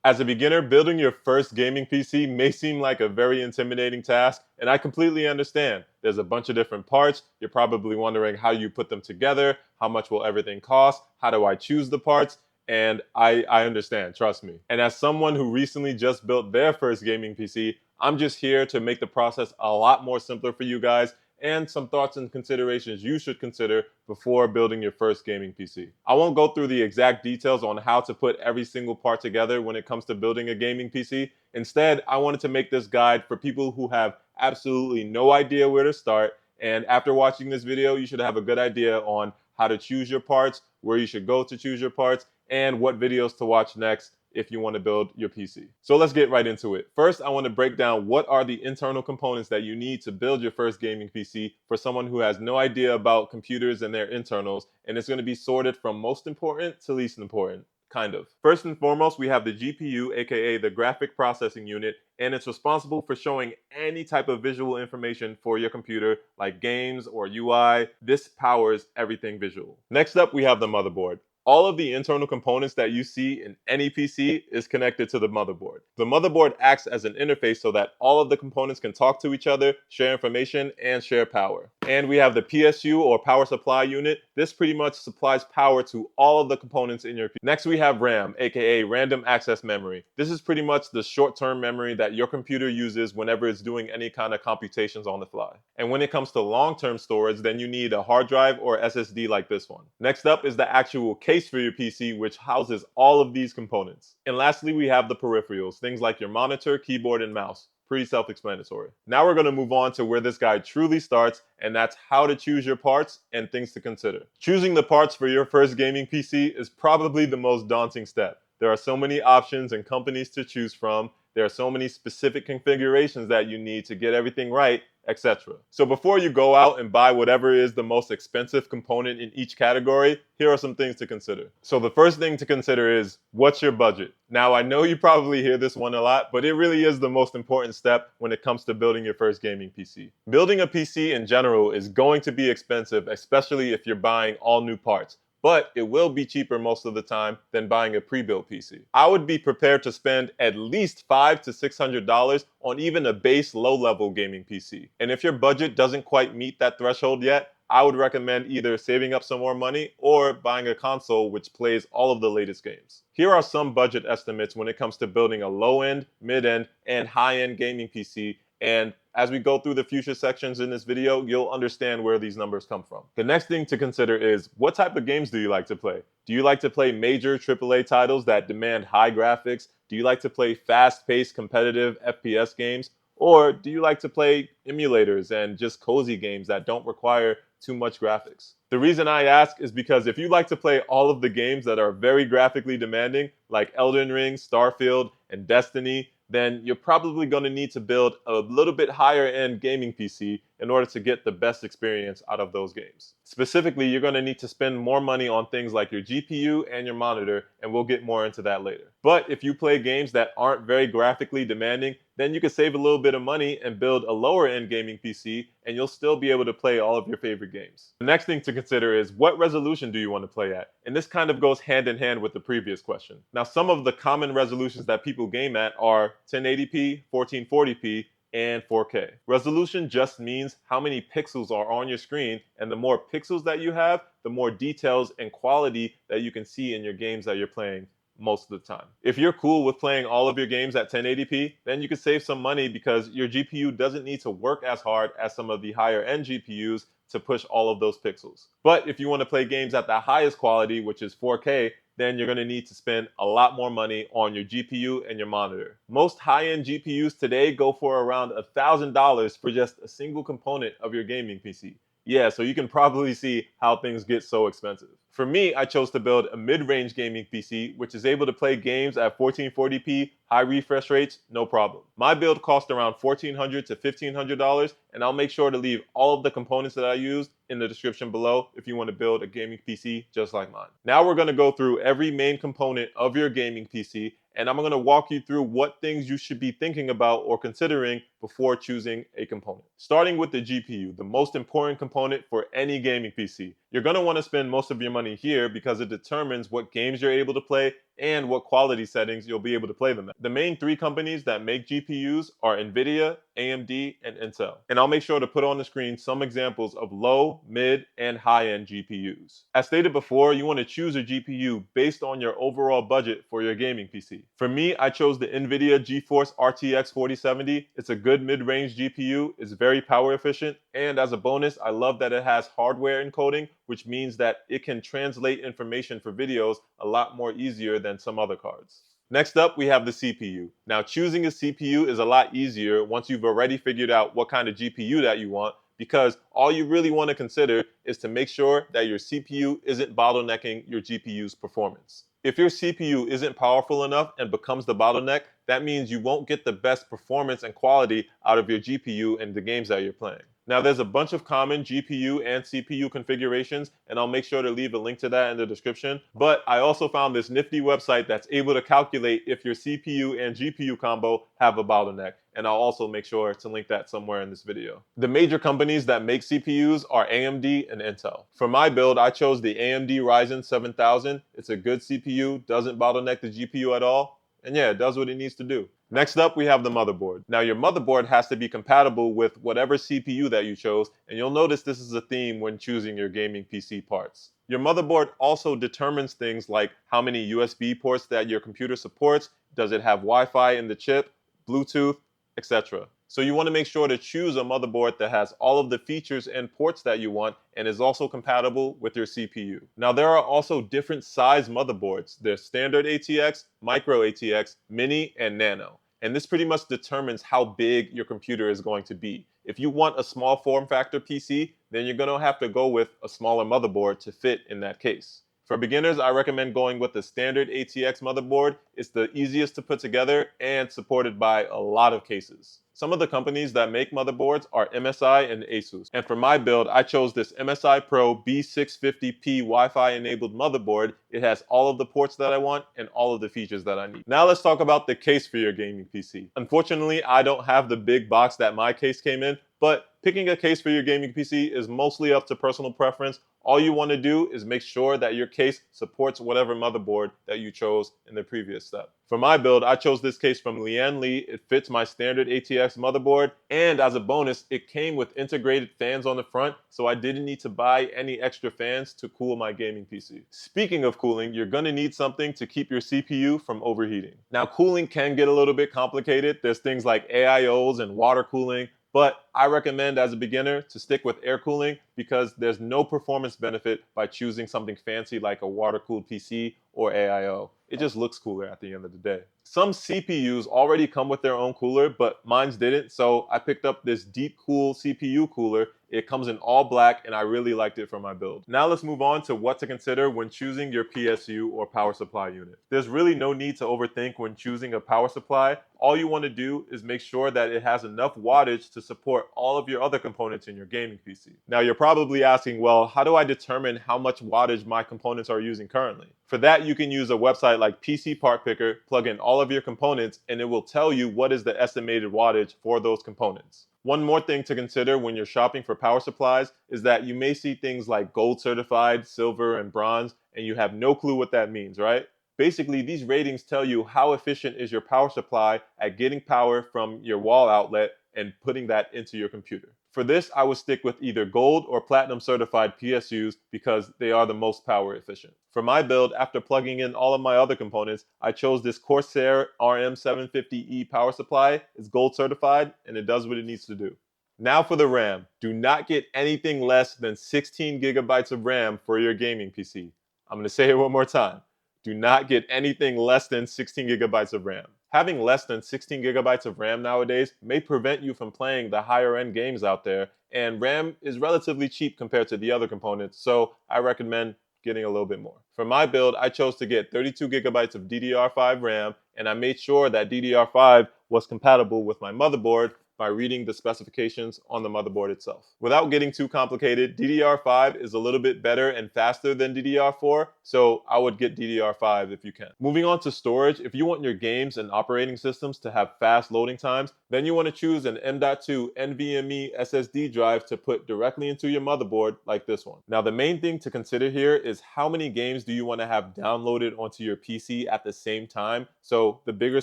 As a beginner, building your first gaming PC may seem like a very intimidating task, and I completely understand. There's a bunch of different parts. You're probably wondering how you put them together, how much will everything cost, how do I choose the parts, and I understand, trust me. And as someone who recently just built their first gaming PC, I'm just here to make the process a lot more simpler for you guys and some thoughts and considerations you should consider before building your first gaming PC. I won't go through the exact details on how to put every single part together when it comes to building a gaming PC. Instead, I wanted to make this guide for people who have absolutely no idea where to start. And after watching this video, you should have a good idea on how to choose your parts, where you should go to choose your parts, and what videos to watch next if you want to build your PC. So let's get right into it. First, I want to break down what are the internal components that you need to build your first gaming PC for someone who has no idea about computers and their internals, and it's going to be sorted from most important to least important. Kind of. First and foremost, we have the GPU, aka the graphic processing unit, and it's responsible for showing any type of visual information for your computer, like games or UI. This powers everything visual. Next up, we have the motherboard. All of the internal components that you see in any PC is connected to the motherboard. The motherboard acts as an interface so that all of the components can talk to each other, share information, and share power. And we have the PSU, or power supply unit. This pretty much supplies power to all of the components in your PC. Next, we have RAM, aka random access memory. This is pretty much the short-term memory that your computer uses whenever it's doing any kind of computations on the fly. And when it comes to long-term storage, then you need a hard drive or SSD like this one. Next up is the actual case for your PC, which houses all of these components. And lastly, we have the peripherals, things like your monitor, keyboard, and mouse. Pretty self-explanatory. Now we're going to move on to where this guide truly starts, and that's how to choose your parts and things to consider. Choosing the parts for your first gaming PC is probably the most daunting step. There are so many options and companies to choose from. There are so many specific configurations that you need to get everything right, etc. So before you go out and buy whatever is the most expensive component in each category, here are some things to consider. So the first thing to consider is, what's your budget? Now, I know you probably hear this one a lot, but it really is the most important step when it comes to building your first gaming PC. Building a PC in general is going to be expensive, especially if you're buying all new parts, but it will be cheaper most of the time than buying a pre-built PC. I would be prepared to spend at least $500 to $600 on even a base low-level gaming PC. And if your budget doesn't quite meet that threshold yet, I would recommend either saving up some more money or buying a console which plays all of the latest games. Here are some budget estimates when it comes to building a low-end, mid-end, and high-end gaming PC, and as we go through the future sections in this video, you'll understand where these numbers come from. The next thing to consider is, what type of games do you like to play? Do you like to play major AAA titles that demand high graphics? Do you like to play fast-paced competitive FPS games? Or do you like to play emulators and just cozy games that don't require too much graphics? The reason I ask is because if you like to play all of the games that are very graphically demanding, like Elden Ring, Starfield, and Destiny, then you're probably going to need to build a little bit higher end gaming PC in order to get the best experience out of those games. Specifically, you're going to need to spend more money on things like your GPU and your monitor, and we'll get more into that later. But if you play games that aren't very graphically demanding, then you can save a little bit of money and build a lower end gaming PC, and you'll still be able to play all of your favorite games. The next thing to consider is, what resolution do you want to play at? And this kind of goes hand in hand with the previous question. Now, some of the common resolutions that people game at are 1080p, 1440p, and 4K. Resolution just means how many pixels are on your screen, and the more pixels that you have, the more details and quality that you can see in your games that you're playing most of the time. If you're cool with playing all of your games at 1080p, then you can save some money because your GPU doesn't need to work as hard as some of the higher end GPUs to push all of those pixels. But if you want to play games at the highest quality, which is 4K, then you're going to need to spend a lot more money on your GPU and your monitor. Most high-end GPUs today go for around $1,000 for just a single component of your gaming PC. Yeah, so you can probably see how things get so expensive. For me, I chose to build a mid-range gaming PC, which is able to play games at 1440p, high refresh rates, no problem. My build cost around $1,400 to $1,500, and I'll make sure to leave all of the components that I used in the description below if you want to build a gaming PC just like mine. Now we're going to go through every main component of your gaming PC, and I'm going to walk you through what things you should be thinking about or considering before choosing a component. Starting with the GPU, the most important component for any gaming PC. You're going to want to spend most of your money here because it determines what games you're able to play and what quality settings you'll be able to play them at. The main three companies that make GPUs are nvidia, AMD, and Intel. And I'll make sure to put on the screen some examples of low, mid, and high-end GPUs. As stated before, you want to choose a GPU based on your overall budget for your gaming PC. For me, I chose the nvidia GeForce RTX 4070. It's a good mid-range GPU, it's very power efficient, and as a bonus, I love that it has hardware encoding, which means that it can translate information for videos a lot more easier than some other cards. Next up, we have the CPU. Now, choosing a CPU is a lot easier once you've already figured out what kind of GPU that you want, because all you really want to consider is to make sure that your CPU isn't bottlenecking your GPU's performance. If your CPU isn't powerful enough and becomes the bottleneck, that means you won't get the best performance and quality out of your GPU in the games that you're playing. Now, there's a bunch of common GPU and CPU configurations, and I'll make sure to leave a link to that in the description. But I also found this nifty website that's able to calculate if your CPU and GPU combo have a bottleneck, and I'll also make sure to link that somewhere in this video. The major companies that make CPUs are AMD and Intel. For my build, I chose the AMD Ryzen 7000. It's a good CPU, doesn't bottleneck the GPU at all, and yeah, it does what it needs to do. Next up, we have the motherboard. Now, your motherboard has to be compatible with whatever CPU that you chose, and you'll notice this is a theme when choosing your gaming PC parts. Your motherboard also determines things like how many USB ports that your computer supports, does it have Wi-Fi in the chip, Bluetooth, etc. So you want to make sure to choose a motherboard that has all of the features and ports that you want and is also compatible with your CPU. Now, there are also different size motherboards. There's standard ATX, micro ATX, mini, and nano. And this pretty much determines how big your computer is going to be. If you want a small form factor PC, then you're going to have to go with a smaller motherboard to fit in that case. For beginners, I recommend going with the standard ATX motherboard. It's the easiest to put together and supported by a lot of cases. Some of the companies that make motherboards are MSI and Asus. And for my build, I chose this MSI Pro B650P Wi-Fi enabled motherboard. It has all of the ports that I want and all of the features that I need. Now let's talk about the case for your gaming PC. Unfortunately, I don't have the big box that my case came in, but picking a case for your gaming PC is mostly up to personal preference. All you want to do is make sure that your case supports whatever motherboard that you chose in the previous step. For my build, I chose this case from Lian Li. It fits my standard ATX motherboard, and as a bonus, it came with integrated fans on the front, so I didn't need to buy any extra fans to cool my gaming PC. Speaking of cooling, you're going to need something to keep your CPU from overheating. Now, cooling can get a little bit complicated. There's things like AIOs and water cooling, but I recommend as a beginner to stick with air cooling because there's no performance benefit by choosing something fancy like a water-cooled PC or AIO. It just looks cooler at the end of the day. Some CPUs already come with their own cooler, but mine didn't, so I picked up this Deep Cool CPU cooler. It comes in all black, and I really liked it for my build. Now let's move on to what to consider when choosing your PSU or power supply unit. There's really no need to overthink when choosing a power supply. All you want to do is make sure that it has enough wattage to support all of your other components in your gaming PC. Now you're probably asking, well, how do I determine how much wattage my components are using currently? For that, you can use a website like PC Part Picker, plug in all of your components, and it will tell you what is the estimated wattage for those components. One more thing to consider when you're shopping for power supplies is that you may see things like gold certified, silver, and bronze, and you have no clue what that means, right? Basically, these ratings tell you how efficient is your power supply at getting power from your wall outlet and putting that into your computer. For this, I would stick with either gold or platinum certified PSUs because they are the most power efficient. For my build, after plugging in all of my other components, I chose this Corsair RM750E power supply. It's gold certified and it does what it needs to do. Now for the RAM. Do not get anything less than 16 gigabytes of RAM for your gaming PC. I'm going to say it one more time. Do not get anything less than 16 gigabytes of RAM. Having less than 16 gigabytes of RAM nowadays may prevent you from playing the higher end games out there, and RAM is relatively cheap compared to the other components, so I recommend getting a little bit more. For my build, I chose to get 32 gigabytes of DDR5 RAM, and I made sure that DDR5 was compatible with my motherboard by reading the specifications on the motherboard itself. Without getting too complicated, DDR5 is a little bit better and faster than DDR4, so I would get DDR5 if you can. Moving on to storage, if you want your games and operating systems to have fast loading times, then you want to choose an M.2 NVMe SSD drive to put directly into your motherboard like this one. Now, the main thing to consider here is how many games do you want to have downloaded onto your PC at the same time. So the bigger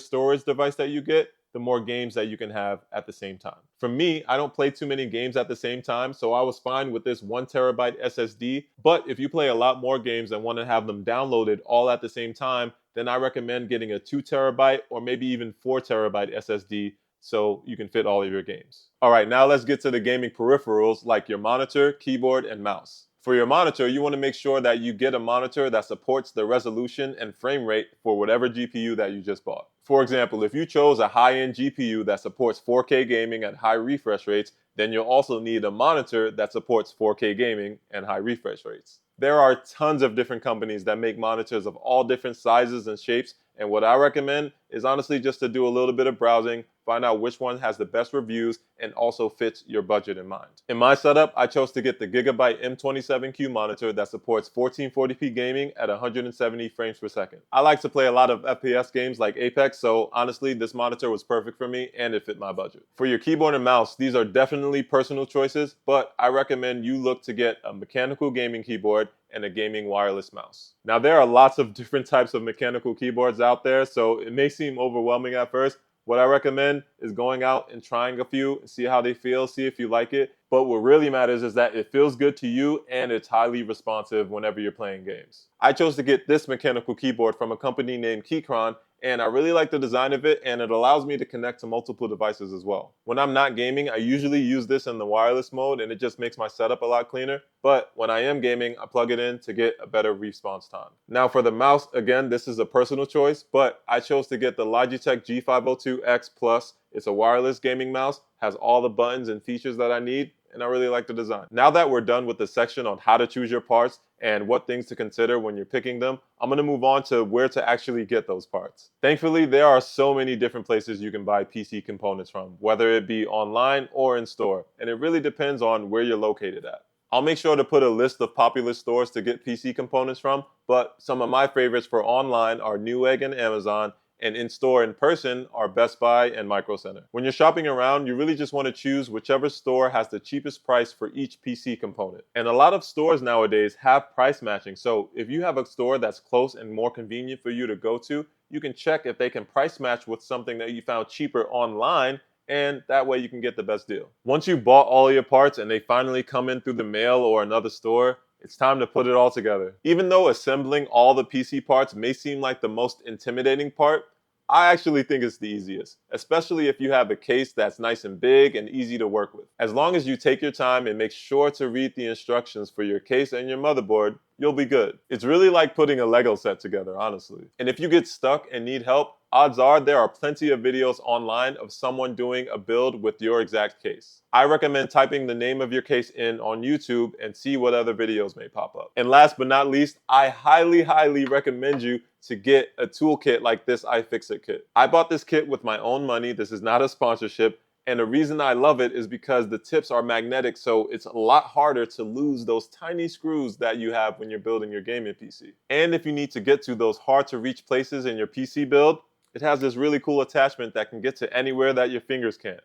storage device that you get, the more games that you can have at the same time. For me, I don't play too many games at the same time, so I was fine with this 1TB SSD. But if you play a lot more games and want to have them downloaded all at the same time, then I recommend getting a 2TB or maybe even 4TB SSD so you can fit all of your games. All right, now let's get to the gaming peripherals like your monitor, keyboard, and mouse. For your monitor, you want to make sure that you get a monitor that supports the resolution and frame rate for whatever GPU that you just bought. For example, if you chose a high-end GPU that supports 4K gaming at high refresh rates, then you'll also need a monitor that supports 4K gaming and high refresh rates. There are tons of different companies that make monitors of all different sizes and shapes, and what I recommend is honestly just to do a little bit of browsing, find out which one has the best reviews and also fits your budget in mind. In my setup, I chose to get the Gigabyte M27Q monitor that supports 1440p gaming at 170 frames per second. I like to play a lot of FPS games like Apex, so honestly, this monitor was perfect for me and it fit my budget. For your keyboard and mouse, these are definitely personal choices, but I recommend you look to get a mechanical gaming keyboard and a gaming wireless mouse. Now, there are lots of different types of mechanical keyboards out there, so it may seem overwhelming at first. What I recommend is going out and trying a few, see how they feel, see if you like it. But what really matters is that it feels good to you and it's highly responsive whenever you're playing games. I chose to get this mechanical keyboard from a company named Keychron, and I really like the design of it, and it allows me to connect to multiple devices as well. When I'm not gaming, I usually use this in the wireless mode, and it just makes my setup a lot cleaner. But when I am gaming, I plug it in to get a better response time. Now for the mouse, again, this is a personal choice, but I chose to get the Logitech G502X Plus. It's a wireless gaming mouse, has all the buttons and features that I need, and I really like the design. Now that we're done with the section on how to choose your parts and what things to consider when you're picking them, I'm gonna move on to where to actually get those parts. Thankfully, there are so many different places you can buy PC components from, whether it be online or in store, and it really depends on where you're located at. I'll make sure to put a list of popular stores to get PC components from, but some of my favorites for online are Newegg and Amazon, and in-store in person are Best Buy and Micro Center. When you're shopping around, you really just want to choose whichever store has the cheapest price for each PC component. And a lot of stores nowadays have price matching, so if you have a store that's close and more convenient for you to go to, you can check if they can price match with something that you found cheaper online, and that way you can get the best deal. Once you've bought all your parts and they finally come in through the mail or another store, it's time to put it all together. Even though assembling all the PC parts may seem like the most intimidating part, I actually think it's the easiest, especially if you have a case that's nice and big and easy to work with. As long as you take your time and make sure to read the instructions for your case and your motherboard, you'll be good. It's really like putting a Lego set together, honestly. And if you get stuck and need help, odds are there are plenty of videos online of someone doing a build with your exact case. I recommend typing the name of your case in on YouTube and see what other videos may pop up. And last but not least, I highly recommend you to get a toolkit like this iFixit kit. I bought this kit with my own money. This is not a sponsorship. And the reason I love it is because the tips are magnetic, so it's a lot harder to lose those tiny screws that you have when you're building your gaming PC. And if you need to get to those hard to reach places in your PC build, it has this really cool attachment that can get to anywhere that your fingers can't.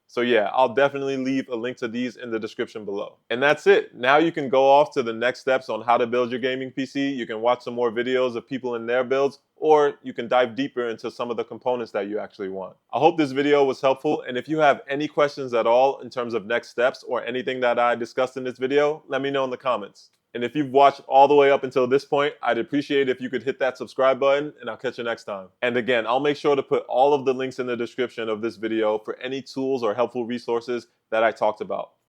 So yeah, I'll definitely leave a link to these in the description below. And that's it. Now you can go off to the next steps on how to build your gaming PC. You can watch some more videos of people in their builds, or you can dive deeper into some of the components that you actually want. I hope this video was helpful, and if you have any questions at all in terms of next steps or anything that I discussed in this video, let me know in the comments. And if you've watched all the way up until this point, I'd appreciate if you could hit that subscribe button, and I'll catch you next time. And again, I'll make sure to put all of the links in the description of this video for any tools or helpful resources that I talked about.